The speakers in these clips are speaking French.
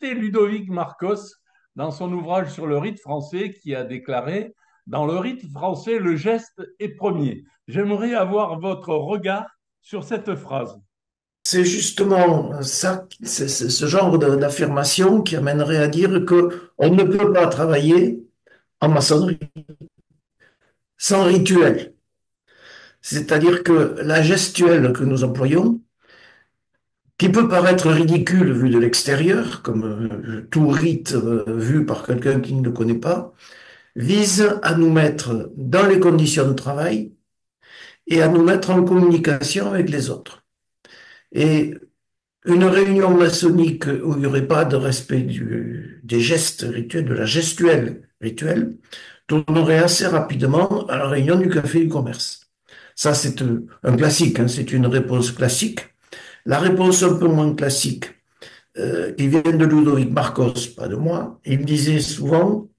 citer Ludovic Marcos dans son ouvrage sur le rite français qui a déclaré: Dans le rite français, le geste est premier. J'aimerais avoir votre regard sur cette phrase. C'est justement ça, c'est ce genre d'affirmation qui amènerait à dire que on ne peut pas travailler en maçonnerie sans rituel. C'est-à-dire que la gestuelle que nous employons, qui peut paraître ridicule vu de l'extérieur, comme tout rite vu par quelqu'un qui ne le connaît pas, vise à nous mettre dans les conditions de travail et à nous mettre en communication avec les autres. Et une réunion maçonnique où il n'y aurait pas de respect des gestes rituels, de la gestuelle rituelle, tournerait assez rapidement à la réunion du café du commerce. Ça, c'est un classique, hein, c'est une réponse classique. La réponse un peu moins classique, qui vient de Ludovic Marcos, pas de moi, il disait souvent,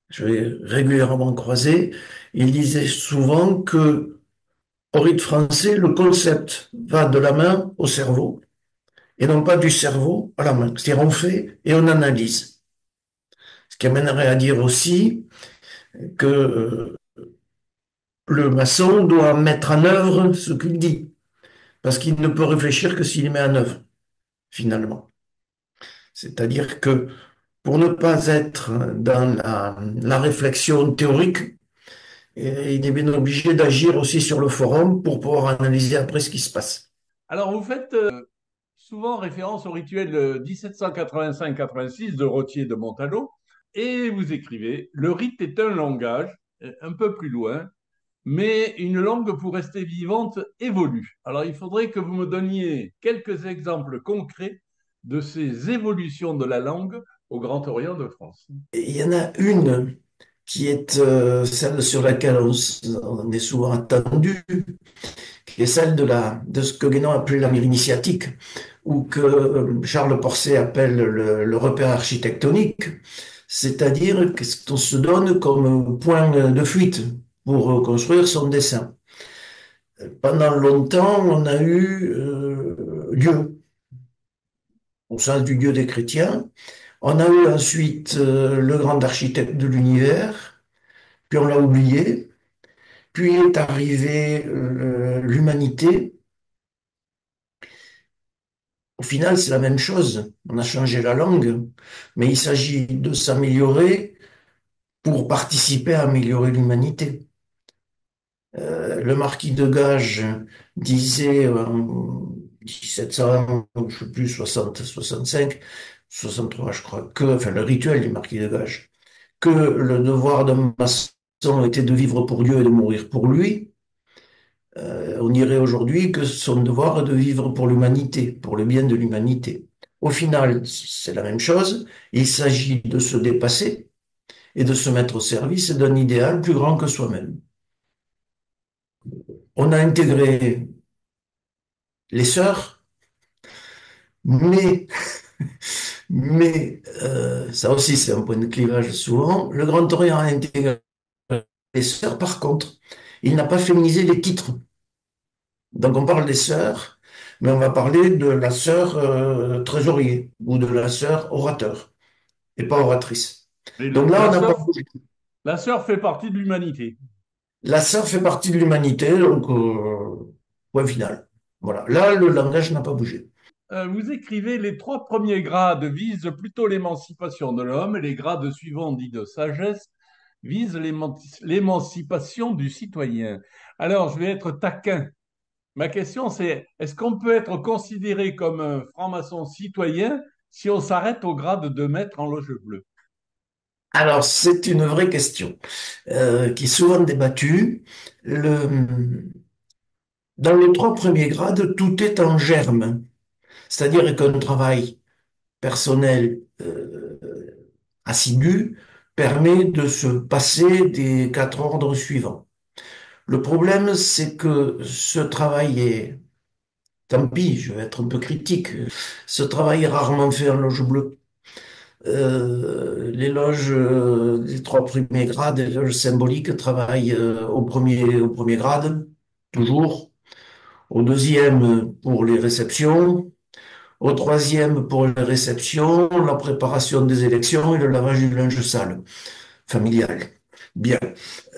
je vais régulièrement croiser, il disait souvent que au rite français, le concept va de la main au cerveau et non pas du cerveau à la main. C'est-à-dire on fait et on analyse. Ce qui amènerait à dire aussi que le maçon doit mettre en œuvre ce qu'il dit, parce qu'il ne peut réfléchir que s'il met en œuvre, finalement. C'est-à-dire que pour ne pas être dans la réflexion théorique, il est bien obligé d'agir aussi sur le forum pour pouvoir analyser après ce qui se passe. Alors, vous faites souvent référence au rituel 1785-86 de Rottier de Montalot et vous écrivez: Le rite est un langage, un peu plus loin, mais une langue pour rester vivante évolue. Alors, il faudrait que vous me donniez quelques exemples concrets de ces évolutions de la langue au Grand Orient de France. Et il y en a une qui est celle sur laquelle on est souvent attendu, qui est celle de ce que Guénon appelait la mire initiatique, ou que Charles Porset appelle le repère architectonique, c'est-à-dire ce qu'on se donne comme point de fuite pour construire son dessin. Pendant longtemps, on a eu Dieu, au sens du Dieu des chrétiens. On a eu ensuite le grand architecte de l'univers, puis on l'a oublié. Puis est arrivée l'humanité. Au final, c'est la même chose. On a changé la langue, mais il s'agit de s'améliorer pour participer à améliorer l'humanité. Le marquis de Gage disait en 1700, je sais plus, 60, 65, 63, je crois, enfin, le rituel du marquis de Gage, que le devoir d'un maçon était de vivre pour Dieu et de mourir pour lui. On dirait aujourd'hui que son devoir est de vivre pour l'humanité, pour le bien de l'humanité. Au final, c'est la même chose. Il s'agit de se dépasser et de se mettre au service d'un idéal plus grand que soi-même. On a intégré les sœurs, mais, ça aussi c'est un point de clivage souvent. Le Grand Orient a intégré les sœurs, par contre, il n'a pas féminisé les titres. Donc on parle des sœurs, mais on va parler de la sœur trésorier ou de la sœur orateur et pas oratrice. Et Donc là, la on n'a pas sœur, la sœur fait partie de l'humanité. la sœur fait partie de l'humanité, donc point final. Voilà. Là, le langage n'a pas bougé. Vous écrivez: Les trois premiers grades visent plutôt l'émancipation de l'homme, et les grades suivants, dits de sagesse, visent l'émancipation du citoyen. Alors, je vais être taquin. Ma question, c'est: est-ce qu'on peut être considéré comme un franc-maçon citoyen si on s'arrête au grade de maître en loge bleue? Alors, c'est une vraie question qui est souvent débattue. Dans les trois premiers grades, tout est en germe, c'est-à-dire qu'un travail personnel assidu permet de se passer des quatre ordres suivants. Le problème, c'est que ce travail est, tant pis, je vais être un peu critique, ce travail est rarement fait en loge bleue. Les loges des trois premiers grades, les loges symboliques, travaillent au premier grade, toujours. Au deuxième, pour les réceptions. Au troisième, pour les réceptions, la préparation des élections et le lavage du linge sale familial. Bien.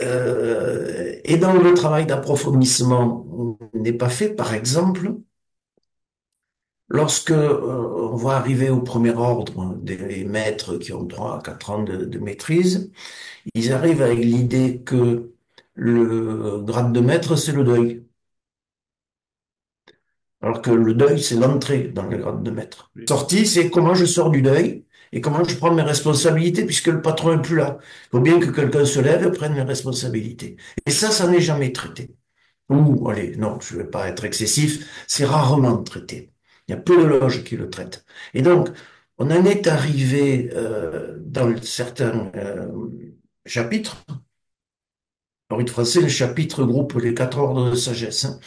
Et donc le travail d'approfondissement n'est pas fait, par exemple, lorsque on va arriver au premier ordre des maîtres qui ont 3 à 4 ans de maîtrise, ils arrivent avec l'idée que le grade de maître, c'est le deuil. Alors que le deuil, c'est l'entrée dans le grade de maître. Oui. Sortie, c'est comment je sors du deuil et comment je prends mes responsabilités puisque le patron est plus là. Il faut bien que quelqu'un se lève et prenne mes responsabilités. Et ça n'est jamais traité. Ou, allez, non, je ne vais pas être excessif, c'est rarement traité. Il y a peu de loges qui le traitent. Et donc, on en est arrivé dans certains chapitres. En rite français, le chapitre groupe les 4 ordres de sagesse, hein.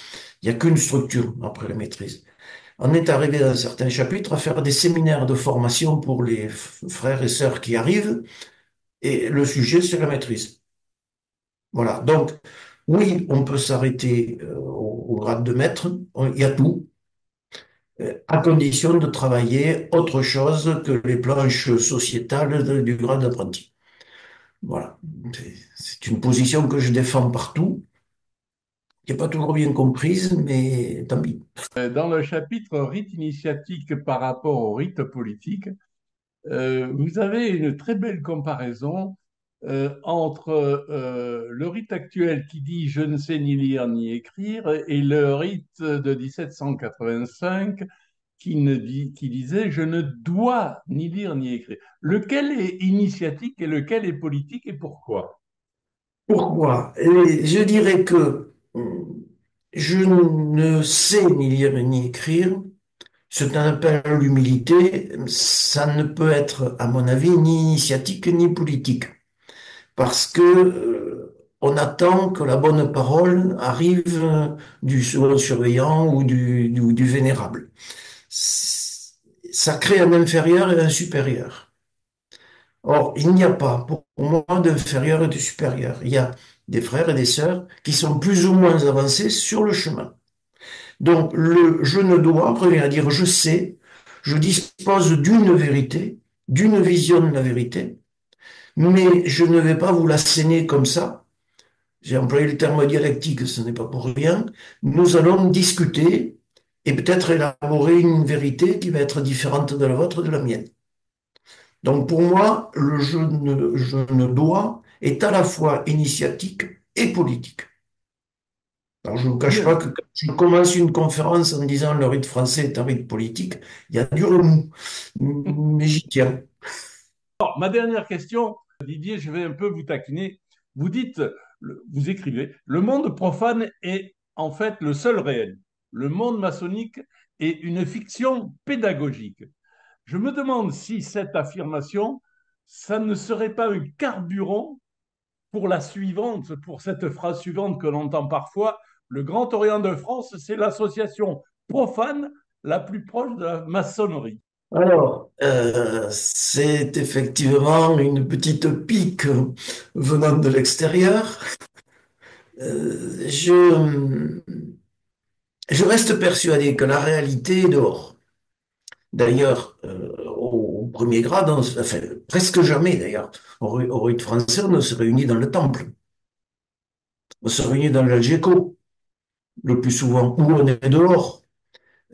Il n'y a qu'une structure après la maîtrise. On est arrivé dans certains chapitres à faire des séminaires de formation pour les frères et sœurs qui arrivent, et le sujet, c'est la maîtrise. Voilà. Donc, oui, on peut s'arrêter au grade de maître, il y a tout, à condition de travailler autre chose que les planches sociétales du grade d'apprenti. Voilà. C'est une position que je défends partout, qui n'est pas toujours bien comprise, mais tant pis. Dans le chapitre rite initiatique par rapport au rite politique, vous avez une très belle comparaison entre le rite actuel qui dit je ne sais ni lire ni écrire et le rite de 1785 qui disait je ne dois ni lire ni écrire. Lequel est initiatique et lequel est politique et pourquoi? Pourquoi? Et je dirais que je ne sais ni lire ni écrire. Ce qu'on appelle l'humilité, ça ne peut être, à mon avis, ni initiatique ni politique. Parce que on attend que la bonne parole arrive du second surveillant ou du vénérable. Ça crée un inférieur et un supérieur. Or, il n'y a pas, pour moi, d'inférieur et de supérieur. Il y a des frères et des sœurs qui sont plus ou moins avancés sur le chemin. Donc, le je ne dois revient à dire je sais, je dispose d'une vérité, d'une vision de la vérité, mais je ne vais pas vous l'asséner comme ça. J'ai employé le terme dialectique, ce n'est pas pour rien. Nous allons discuter et peut-être élaborer une vérité qui va être différente de la vôtre, de la mienne. Donc pour moi, le je ne dois est à la fois initiatique et politique. Alors je ne vous cache pas Bien. que quand je commence une conférence en disant le rite français est un rite politique, il y a du remous, mais j'y tiens. Alors, ma dernière question, Didier, je vais un peu vous taquiner. Vous dites, vous écrivez, le monde profane est en fait le seul réel. Le monde maçonnique est une fiction pédagogique. Je me demande si cette affirmation, ça ne serait pas un carburant pour la suivante, pour cette phrase suivante que l'on entend parfois. Le Grand Orient de France, c'est l'association profane la plus proche de la maçonnerie. Alors, c'est effectivement une petite pique venant de l'extérieur. Je reste persuadé que la réalité est dehors. D'ailleurs, au premier grade, enfin, presque jamais d'ailleurs, au rite français, on se réunit dans le temple. On se réunit dans l'Algéco, le plus souvent, où on est dehors.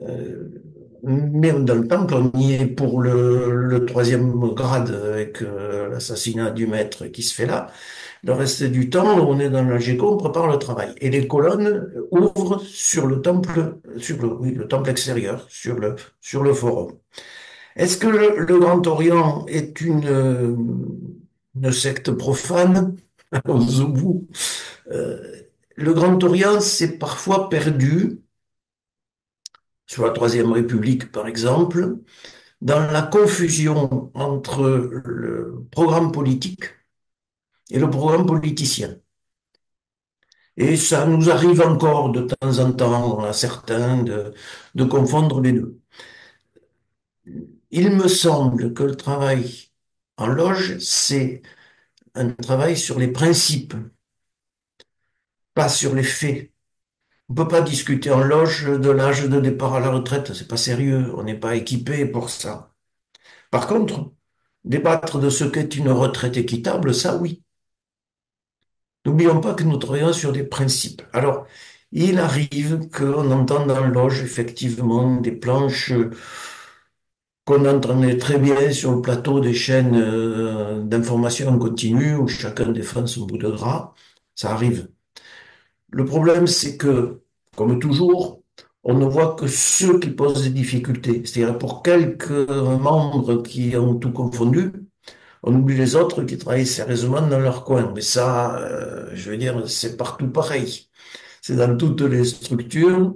Euh, mais dans le temple, on y est pour le troisième grade avec l'assassinat du maître qui se fait là. Le reste du temps, on est dans l'Algéco, on prépare le travail. Et les colonnes ouvrent sur le temple, oui, le temple extérieur, sur le forum. Est-ce que le Grand Orient est une secte profane? Allons au bout. Euh, le Grand Orient s'est parfois perdu, sur la Troisième République par exemple, dans la confusion entre le programme politique et le programme politicien. Et ça nous arrive encore de temps en temps à certains de confondre les deux. Il me semble que le travail en loge, c'est un travail sur les principes, pas sur les faits. On peut pas discuter en loge de l'âge de départ à la retraite, c'est pas sérieux, on n'est pas équipé pour ça. Par contre, débattre de ce qu'est une retraite équitable, ça oui. N'oublions pas que nous travaillons sur des principes. Alors, il arrive qu'on entende dans la loge effectivement des planches qu'on entendait très bien sur le plateau des chaînes d'information en continu où chacun défend son bout de gras. Ça arrive. Le problème, c'est que, comme toujours, on ne voit que ceux qui posent des difficultés. C'est-à-dire pour quelques membres qui ont tout confondu, on oublie les autres qui travaillent sérieusement dans leur coin. Mais ça, je veux dire, c'est partout pareil. C'est dans toutes les structures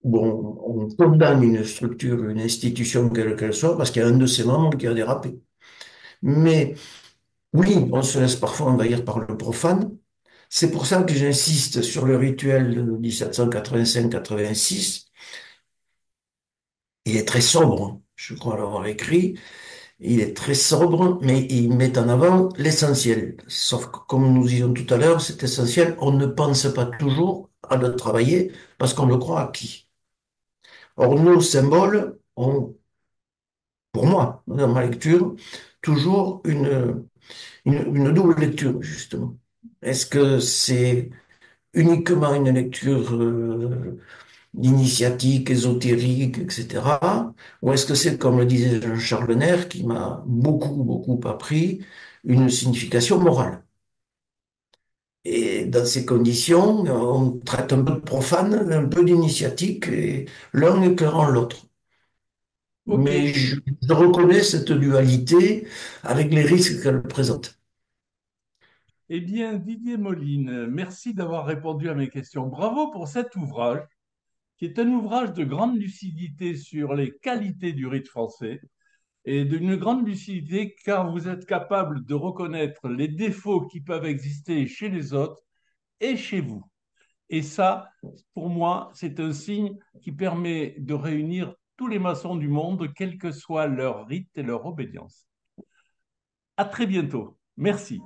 où on condamne une structure, une institution, quelle qu'elle soit, parce qu'il y a un de ses membres qui a dérapé. Mais oui, on se laisse parfois envahir par le profane. C'est pour ça que j'insiste sur le rituel de 1785-86. Il est très sobre, hein. Je crois l'avoir écrit. Il est très sobre, mais il met en avant l'essentiel. Sauf que, comme nous disions tout à l'heure, cet essentiel, on ne pense pas toujours à le travailler parce qu'on le croit acquis. Or, nos symboles ont, pour moi, dans ma lecture, toujours une double lecture, justement. Est-ce que c'est uniquement une lecture initiatique, ésotérique, etc. Ou est-ce que c'est, comme le disait Jean-Charles Lenner, qui m'a beaucoup, beaucoup appris, une signification morale? Et dans ces conditions, on traite un peu de profane, un peu d'initiatique, et l'un éclairant l'autre. Ok. Mais je reconnais cette dualité avec les risques qu'elle présente. Eh bien, Didier Moline, merci d'avoir répondu à mes questions. Bravo pour cet ouvrage, qui est un ouvrage de grande lucidité sur les qualités du rite français et d'une grande lucidité car vous êtes capable de reconnaître les défauts qui peuvent exister chez les autres et chez vous. Et ça, pour moi, c'est un signe qui permet de réunir tous les maçons du monde, quel que soit leur rite et leur obédience. À très bientôt. Merci.